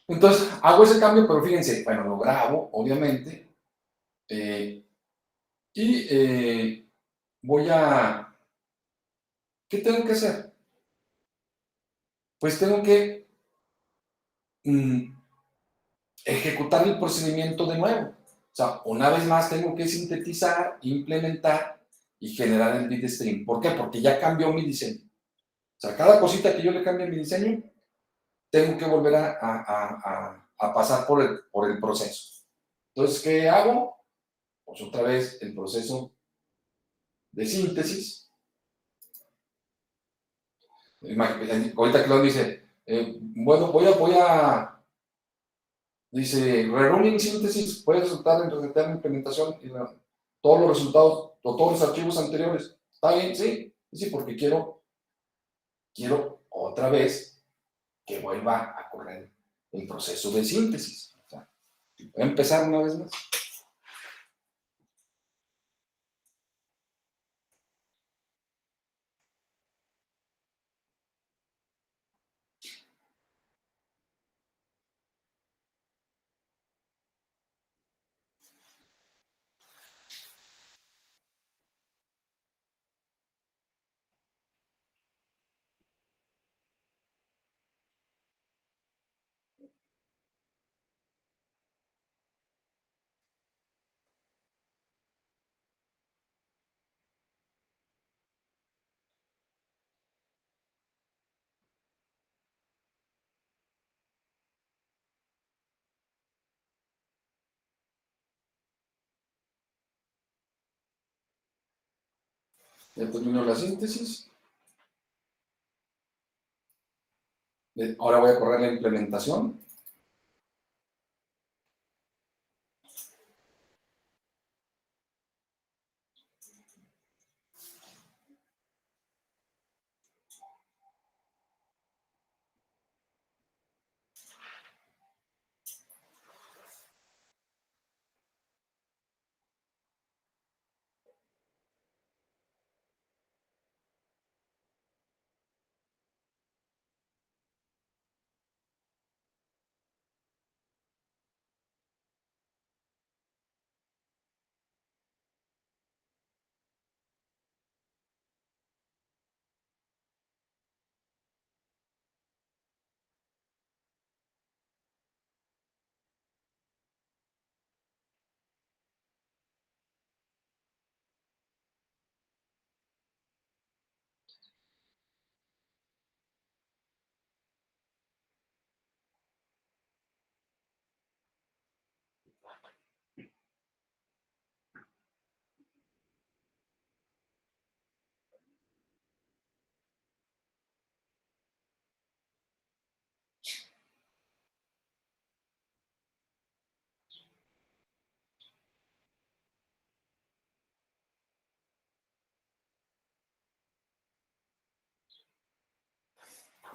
Entonces, hago ese cambio, pero fíjense, bueno, lo grabo, obviamente, y voy a... ¿Qué tengo que hacer? Pues tengo que mm, ejecutar el procedimiento de nuevo. O sea, una vez más tengo que sintetizar, implementar y generar el bitstream. ¿Por qué? Porque ya cambió mi diseño. O sea, cada cosita que yo le cambie a mi diseño, tengo que volver a pasar por el proceso. Entonces, ¿qué hago? Pues otra vez el proceso de síntesis. Ahorita Claudio dice, bueno, dice, rerunning síntesis puede resultar en resetear la implementación y todos los resultados o todos los archivos anteriores. ¿Está bien? Sí, sí, porque quiero otra vez que vuelva a correr el proceso de síntesis. O sea, voy a empezar una vez más. Ya termino la síntesis. Ahora voy a correr la implementación.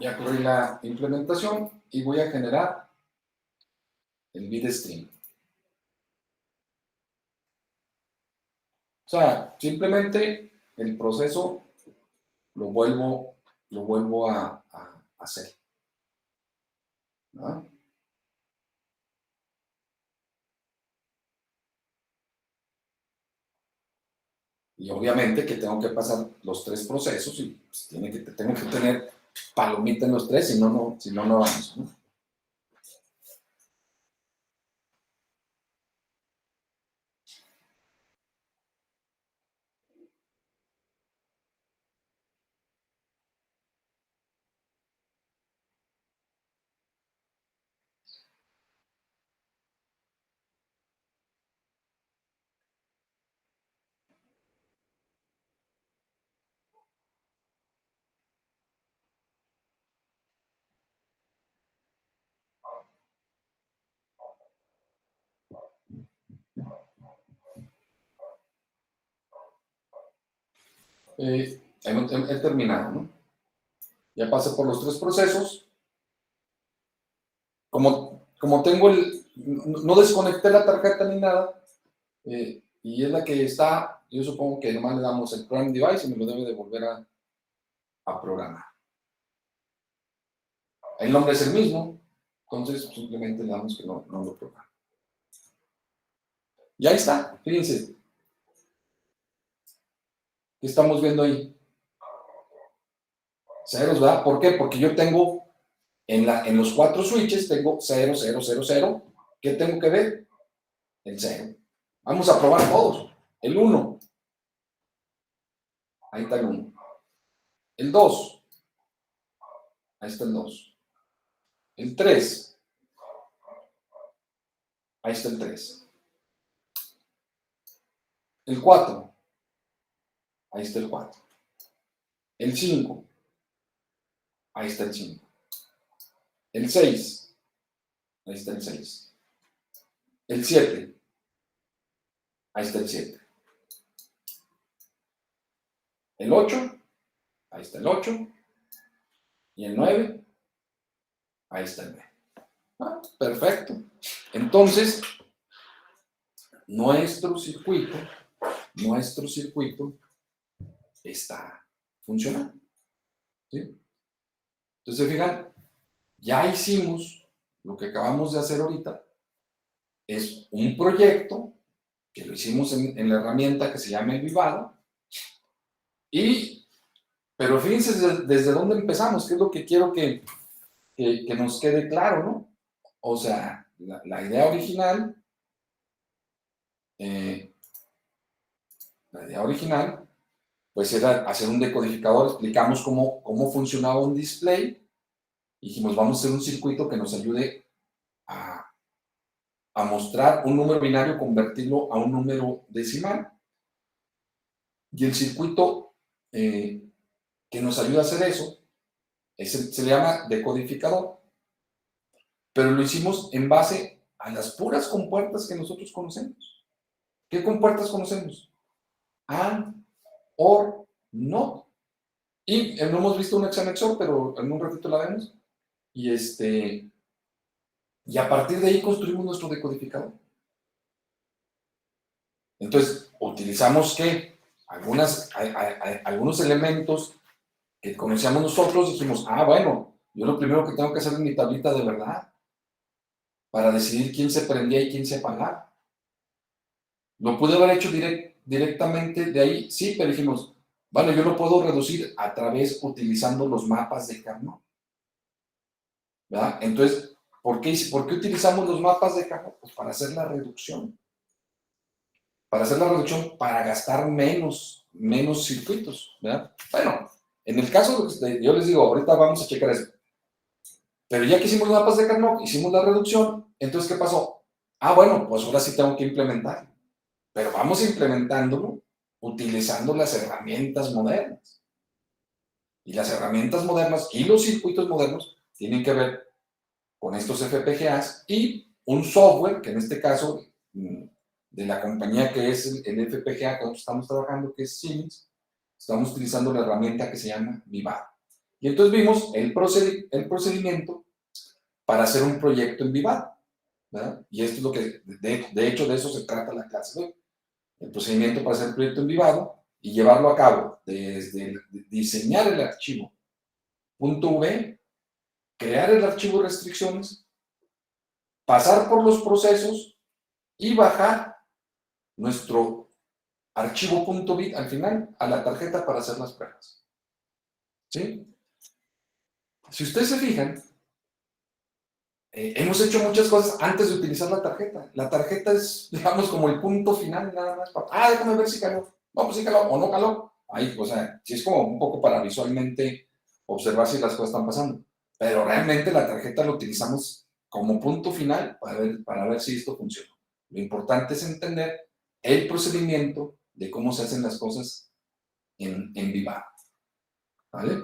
Ya corrí la implementación y voy a generar el bitstream. O sea, simplemente el proceso lo vuelvo a hacer, ¿no? Y obviamente que tengo que pasar los tres procesos y pues, tengo que tener palomita en los tres, si no, no vamos, ¿no? He terminado, ¿no? Ya pasé por los tres procesos. Como tengo no desconecté la tarjeta ni nada, y es la que está, yo supongo que nomás le damos el Prime Device y me lo debe de volver a programar. El nombre es el mismo, entonces simplemente le damos que no lo programa. Y ahí está, fíjense. ¿Qué estamos viendo ahí? Ceros, ¿verdad? ¿Por qué? Porque yo tengo en los cuatro switches tengo 0, 0, 0, 0. ¿Qué tengo que ver? El 0. Vamos a probar todos. El 1. Ahí está el 1. El 2. Ahí está el 2. El 3. Ahí está el 3. El 4. Ahí está el 4. El 5. Ahí está el 5. El 6. Ahí está el 6. El 7. Ahí está el 7. El 8. Ahí está el 8. Y el 9. Ahí está el 9. Ah, perfecto. Entonces, nuestro circuito está funcionando, ¿sí? Entonces, fíjate, ya hicimos lo que acabamos de hacer ahorita, es un proyecto que lo hicimos en la herramienta que se llama el Vivado, pero fíjense desde dónde empezamos, que es lo que quiero que nos quede claro, ¿no? O sea, la idea original, pues era hacer un decodificador, explicamos cómo funcionaba un display, dijimos, vamos a hacer un circuito que nos ayude a mostrar un número binario, convertirlo a un número decimal, y el circuito que nos ayuda a hacer eso se le llama decodificador, pero lo hicimos en base a las puras compuertas que nosotros conocemos. ¿Qué compuertas conocemos? AND, OR, NOT. Y no hemos visto un hexanexor, pero en un ratito la vemos. Y a partir de ahí construimos nuestro decodificador. Entonces, utilizamos ¿qué? Algunos elementos que conocíamos nosotros, dijimos, bueno, yo lo primero que tengo que hacer es mi tablita de verdad para decidir quién se prendía y quién se apagaba. Lo pude haber hecho directamente de ahí, sí, pero dijimos, bueno, yo lo puedo reducir a través utilizando los mapas de Carnot, ¿verdad? Entonces, ¿por qué utilizamos los mapas de Carnot? Pues para hacer la reducción. Para gastar menos circuitos, ¿verdad? Bueno, en el caso yo les digo, ahorita vamos a checar eso. Pero ya que hicimos los mapas de Carnot, hicimos la reducción, entonces, ¿qué pasó? Bueno, pues ahora sí tengo que implementar. Pero vamos implementándolo utilizando las herramientas modernas. Y las herramientas modernas y los circuitos modernos tienen que ver con estos FPGAs y un software, que en este caso, de la compañía que es el FPGA que nosotros estamos trabajando, que es Siemens, estamos utilizando la herramienta que se llama Vivado. Y entonces vimos el procedimiento para hacer un proyecto en Vivado, ¿verdad? Y esto es lo que, de hecho, de eso se trata la clase de hoy. El procedimiento para hacer el proyecto en Vivado y llevarlo a cabo desde diseñar el archivo .v, crear el archivo de restricciones, pasar por los procesos y bajar nuestro archivo .bit al final a la tarjeta para hacer las pruebas. ¿Sí? Si ustedes se fijan, hemos hecho muchas cosas antes de utilizar la tarjeta. La tarjeta es, digamos, como el punto final nada más. Déjame ver si caló. No, pues sí caló o no caló. Ahí, o sea, sí es como un poco para visualmente observar si las cosas están pasando. Pero realmente la tarjeta la utilizamos como punto final para ver si esto funciona. Lo importante es entender el procedimiento de cómo se hacen las cosas en Vivado. ¿Vale?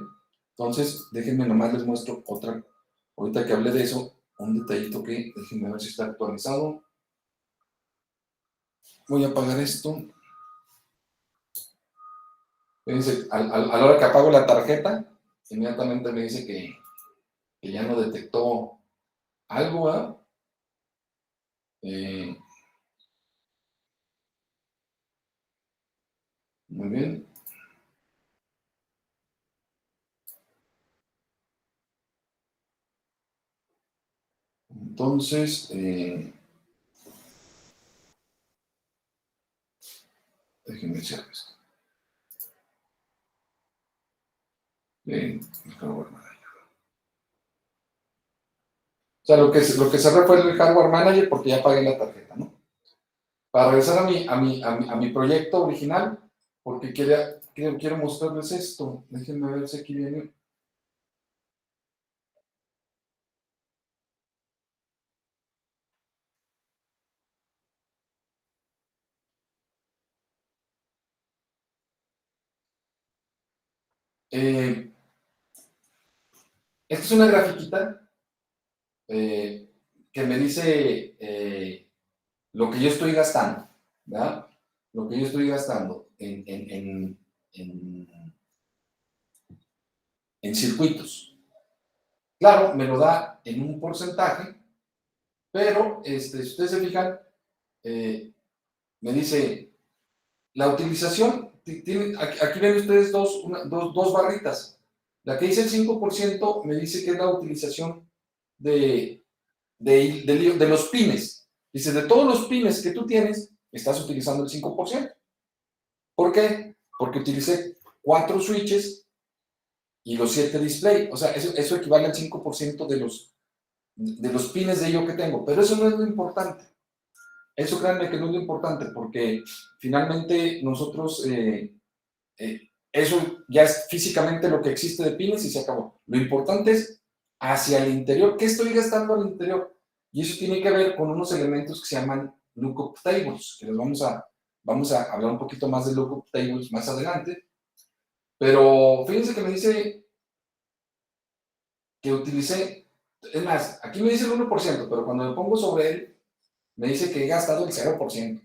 Entonces, déjenme nomás les muestro otra. Ahorita que hablé de eso, un detallito que, déjenme ver si está actualizado. Voy a apagar esto. Fíjense, a la hora que apago la tarjeta, inmediatamente me dice que ya no detectó algo, ¿verdad? Muy bien. Entonces, déjenme hacer esto. Bien, hardware manager. O sea, lo que cerré fue el hardware manager porque ya pagué la tarjeta, ¿no? Para regresar a mi proyecto original, porque quiero mostrarles esto. Déjenme ver si aquí viene. Esta es una grafiquita que me dice lo que yo estoy gastando, ¿verdad? Lo que yo estoy gastando en circuitos. Claro, me lo da en un porcentaje, pero si ustedes se fijan, me dice la utilización, aquí ven ustedes dos barritas. La que dice el 5% me dice que es la utilización de los pines. Dice, de todos los pines que tú tienes, estás utilizando el 5%. ¿Por qué? Porque utilicé 4 switches y los 7 display. O sea, eso equivale al 5% de los pines de ello que tengo. Pero eso no es lo importante. Eso créanme que no es lo importante, porque finalmente nosotros, eso ya es físicamente lo que existe de pines y se acabó. Lo importante es hacia el interior. ¿Qué estoy gastando al interior? Y eso tiene que ver con unos elementos que se llaman lookup tables, que les vamos a hablar un poquito más de lookup tables más adelante. Pero fíjense que me dice que utilicé, es más, aquí me dice el 1%, pero cuando me pongo sobre él, me dice que he gastado el 0%.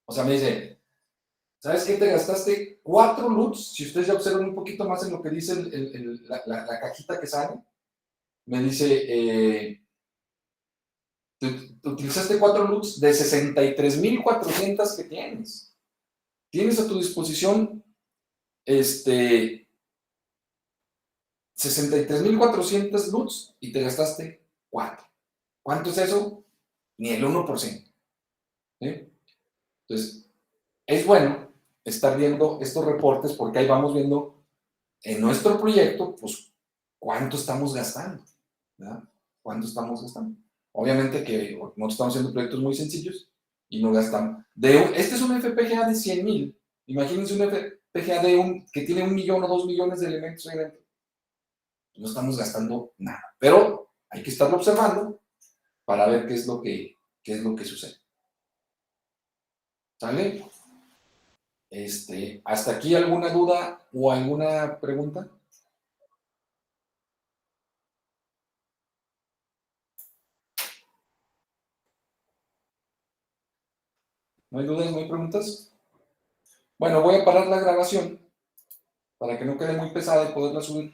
O sea, me dice, ¿sabes qué? Te gastaste 4 LUTs. Si ustedes ya observan un poquito más en lo que dice la cajita que sale, me dice, utilizaste 4 LUTs de 63,400 que tienes. Tienes a tu disposición 63,400 LUTs y te gastaste 4. ¿Cuánto es eso? Ni el 1%. ¿Sí? Entonces, es bueno estar viendo estos reportes porque ahí vamos viendo en nuestro proyecto, pues, cuánto estamos gastando, ¿verdad? ¿Cuánto estamos gastando? Obviamente que nosotros estamos haciendo proyectos muy sencillos y no gastamos. Este es un FPGA de 100,000. Imagínense un FPGA que tiene 1 millón o 2 millones de elementos ahí dentro. No estamos gastando nada. Pero hay que estarlo observando para ver qué es lo que sucede. ¿Sale? ¿Hasta aquí alguna duda o alguna pregunta? ¿No hay dudas, no hay preguntas? Bueno, voy a parar la grabación para que no quede muy pesada y poderla subir